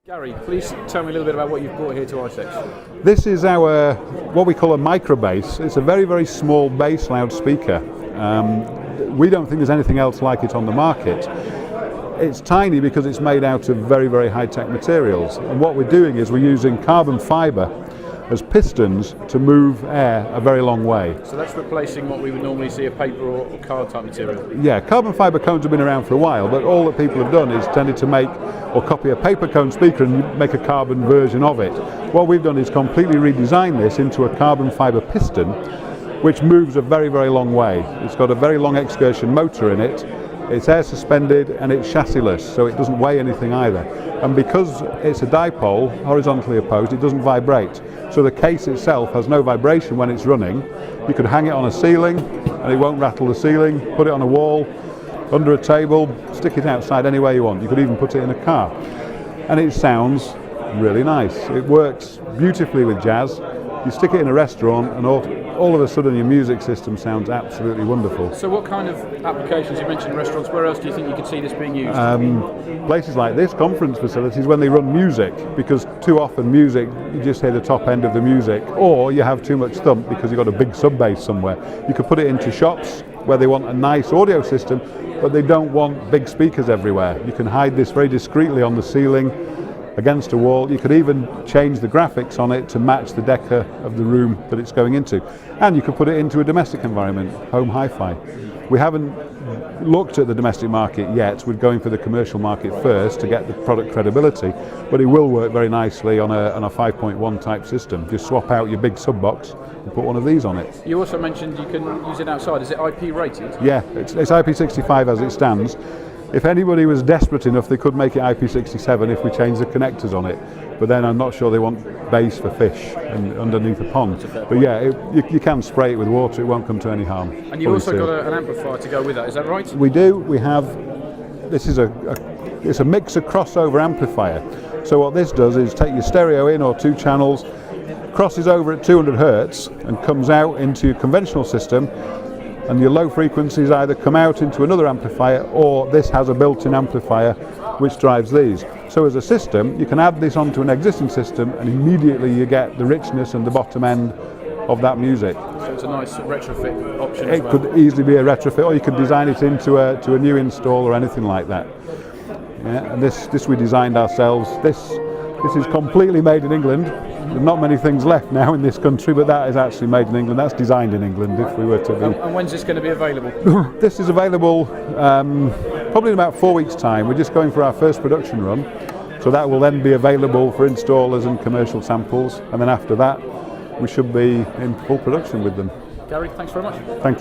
Gary, please tell me a little bit about what you've brought here to ISEX. This is our, what we call a micro-bass. It's a very, very small bass loudspeaker. We don't think there's anything else like it on the market. It's tiny because it's made out of very, very high-tech materials. And what we're doing is we're using carbon fibre as pistons to move air a very long way. So that's replacing what we would normally see a paper or card type material? Yeah, carbon fibre cones have been around for a while, but all that people have done is tended to make or copy a paper cone speaker and make a carbon version of it. What we've done is completely redesign this into a carbon fibre piston, which moves a very, very long way. It's got a very long excursion motor in it. It's air suspended and it's chassis-less, so it doesn't weigh anything either. And because it's a dipole, horizontally opposed, it doesn't vibrate. So the case itself has no vibration when it's running. You could hang it on a ceiling and it won't rattle the ceiling, put it on a wall, under a table, stick it outside anywhere you want. You could even put it in a car. And it sounds really nice. It works beautifully with jazz. You stick it in a restaurant and all of a sudden your music system sounds absolutely wonderful. So what kind of applications, you mentioned restaurants, where else do you think you could see this being used? Places like this, conference facilities, when they run music, because too often music, you just hear the top end of the music, or you have too much thump because you've got a big sub bass somewhere. You could put it into shops where they want a nice audio system, but they don't want big speakers everywhere. You can hide this very discreetly on the ceiling, against a wall. You could even change the graphics on it to match the decor of the room that it's going into. And you could put it into a domestic environment, home hi-fi. We haven't looked at the domestic market yet. We're going for the commercial market first to get the product credibility, but it will work very nicely on a 5.1 type system. Just swap out your big sub box and put one of these on it. You also mentioned you can use it outside. Is it IP rated? Yeah, it's IP65 as it stands. If anybody was desperate enough, they could make it IP67 if we change the connectors on it. But then I'm not sure they want bass for fish and underneath a pond. But yeah, you can spray it with water, it won't come to any harm. And you've also got an amplifier to go with that, is that right? We do. We have, this is it's a mixer crossover amplifier. So what this does is take your stereo in or two channels, crosses over at 200 Hertz and comes out into your conventional system, and your low frequencies either come out into another amplifier or this has a built-in amplifier which drives these. So as a system, you can add this onto an existing system and immediately you get the richness and the bottom end of that music. So it's a nice retrofit option as well. It could easily be a retrofit, or you could design it into a new install or anything like that. Yeah, and this we designed ourselves. This is completely made in England. There are not many things left now in this country, but that is actually made in England. That's designed in England, if we were to be. And when's this going to be available? This is available probably in about 4 weeks' time. We're just going for our first production run, so that will then be available for installers and commercial samples, and then after that we should be in full production with them. Gary, thanks very much. Thank you.